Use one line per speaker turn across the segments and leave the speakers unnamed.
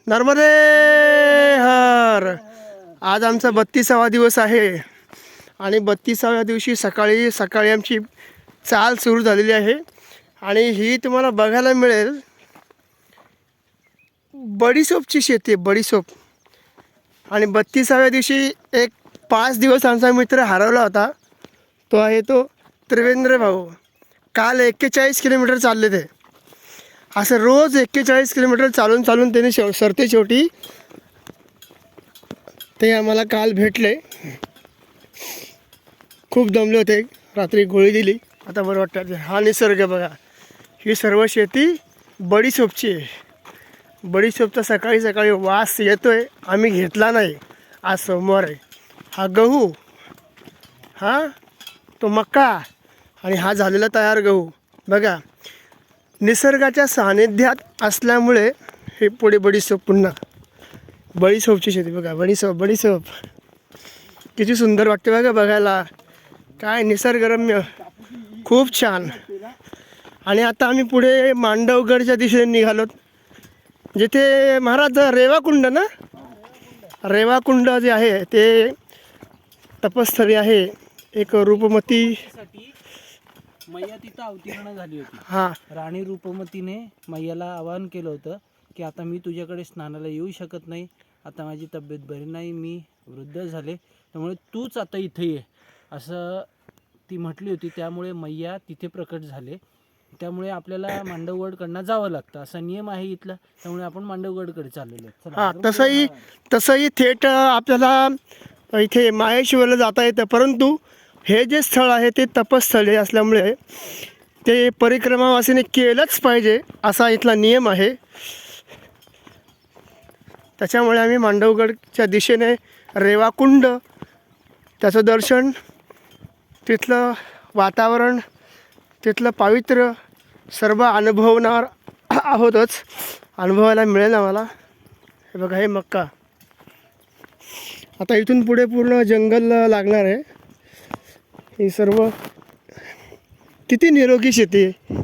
नर्मदे हर. आज आमचा 32वा दिवस आहे आणि 32व्या दिवशी सकाळी सकाळी आमची चाल सुरू झालेली आहे आणि ही तुम्हाला बघायला मिळेल बडीसोपची शेती आहे, बडीसोप. आणि 32व्या दिवशी एक 5 दिवस आमचा मित्र हरवला होता, तो आहे तो त्रिवेंद्र भाऊ. काल 41 किलोमीटर चालले ते. असं रोज 41 किलोमीटर चालून चालून त्याने सरते शेवटी ते आम्हाला काल भेटले. खूप दमले होते, रात्री गोळी दिली, आता बरं वाटतं. हा निसर्ग बघा, ही सर्व शेती बडीसोपची आहे. बडीसोपचा सकाळी सकाळी वास येतोय, आम्ही घेतला नाही. आज सोमवार आहे. हा गहू, हा तो मका आणि हा झालेला तयार गहू बघा. निसर्गाच्या सानिध्यात असल्यामुळे हे पुढे बडीसोप, पुन्हा बडीसोपची शेती बघा. बडीसोप बडीसोप किती सुंदर वाटते बघा बघायला. काय निसर्गरम्य, खूप छान. आणि आता आम्ही पुढे मांडवगडच्या दिशेने निघालो, जिथे महाराज रेवाकुंड ना, रेवाकुंड जे आहे ते तपस्थळी आहे. एक रूपमती
मैया तिथं अवतीर्ण झाली होती.
हां,
राणी रूपमतीने मैयाला आवाहन केलं होतं की आता मी तुझ्याकडे स्नानाला येऊ शकत नाही, आता माझी तब्येत बरी नाही, मी वृद्ध झाले, त्यामुळे तूच आता इथे ये, असं ती म्हटली होती. त्यामुळे मैया तिथे प्रकट झाले. त्यामुळे आपल्याला मांडवगडकडनं जावं लागतं, असा नियम आहे इथला. त्यामुळे आपण मांडवगडकडे चाललेलो आहे.
हां. तसंही थेट आपल्याला इथे माहेश्वरला जाता येतं, परंतु हे जे स्थळ आहे ते तपस्थळी असल्यामुळे ते परिक्रमावासीने केलंच पाहिजे असा इथला नियम आहे. त्याच्यामुळे आम्ही मांडवगडच्या दिशेने रेवाकुंड, त्याचं दर्शन, तिथलं वातावरण, तिथलं पावित्र्य सर्व अनुभवणार आहोतच, अनुभवायला मिळेल आम्हाला. हे बघा, हे मक्का. आता इथून पुढे पूर्ण जंगल लागणार आहे. ही सर्व किती निरोगी शेती आहे.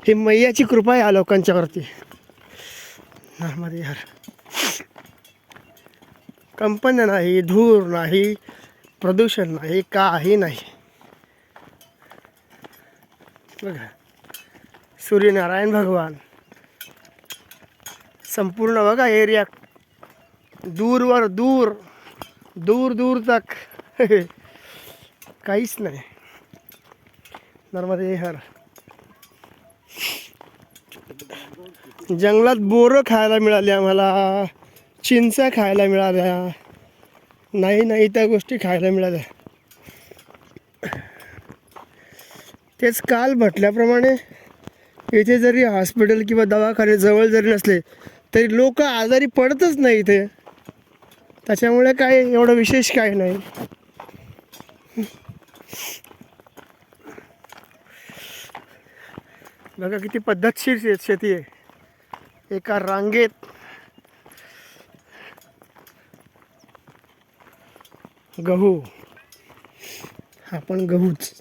ही मैयाची कृपा आहे या लोकांच्यावरती. नर्मदे हर. कंपन्या नाही, धूर नाही, प्रदूषण नाही, काही नाही. बघा, सूर्यनारायण भगवान संपूर्ण बघा एरिया, दूरवर दूर दूर दूर तक काहीच नाही. नर्मदे हर. जंगलात बोरं खायला मिळाली आम्हाला, चिंचा खायला मिळाल्या, नाही त्या गोष्टी खायला मिळाल्या. तेच काल म्हटल्याप्रमाणे इथे जरी हॉस्पिटल किंवा दवाखाने जवळ जरी नसले तरी लोक आजारी पडतच नाही इथे. त्याच्यामुळे काय एवढं विशेष काय नाही. बघा किती पद्धतशीर शेती आहे, एका रांगेत. गहू, हा पण गहूच.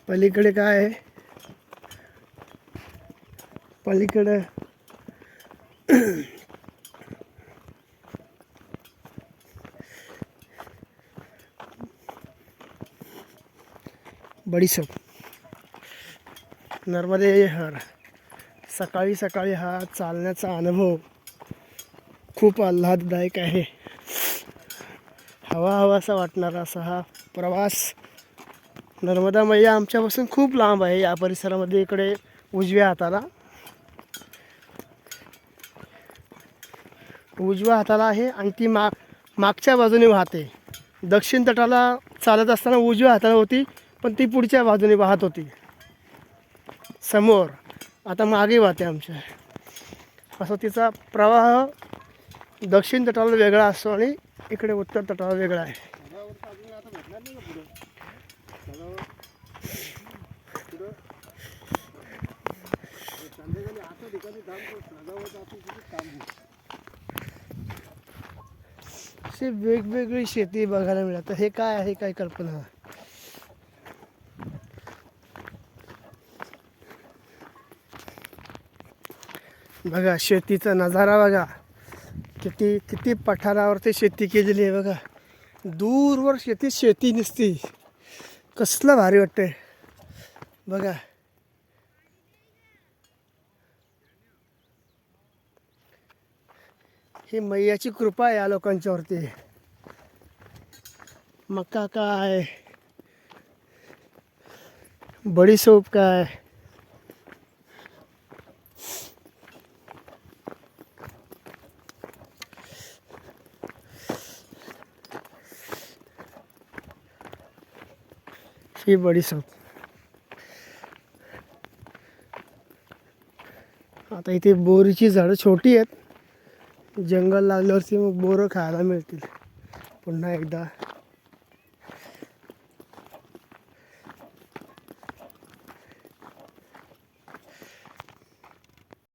पलीकडे काय आहे, पलीकडे बडीसोप. नर्मदे हर. सकाळी सकाळी हा चालण्याचा अनुभव खूप आल्हाददायक आहे. हवासा वाटणारा असा हा प्रवास. नर्मदा मैया आमच्यापासून खूप लांब आहे, या परिसरामध्ये. इकडे उजव्या हाताला आहे आणि ती मागच्या बाजूने वाहते. दक्षिण तटाला चालत असताना उजव्या हाताला होती, पण ती पुढच्या बाजूने वाहत होती समोर. आता मागे वाहते आमच्या. असं तिचा प्रवाह दक्षिण तटाला वेगळा असतो आणि इकडे उत्तर तटाला वेगळा आहे. अशी वेगवेगळी शेती बघायला मिळते. हे काय आहे, काय कल्पना. बघा शेतीचा नजारा बघा. किती किती पठारावरती शेती केलेली आहे बघा. दूरवर शेती नसती. कसलं भारी वाटतंय बघा. ही मैयाची कृपा आहे या लोकांच्यावरती. मका काय, बडीशोप काय, ही बडीशोप. आता इथे बोरीची झाडं छोटी आहेत. जंगल लागल्यावरती मग बोरं खायला मिळतील. पुन्हा एकदा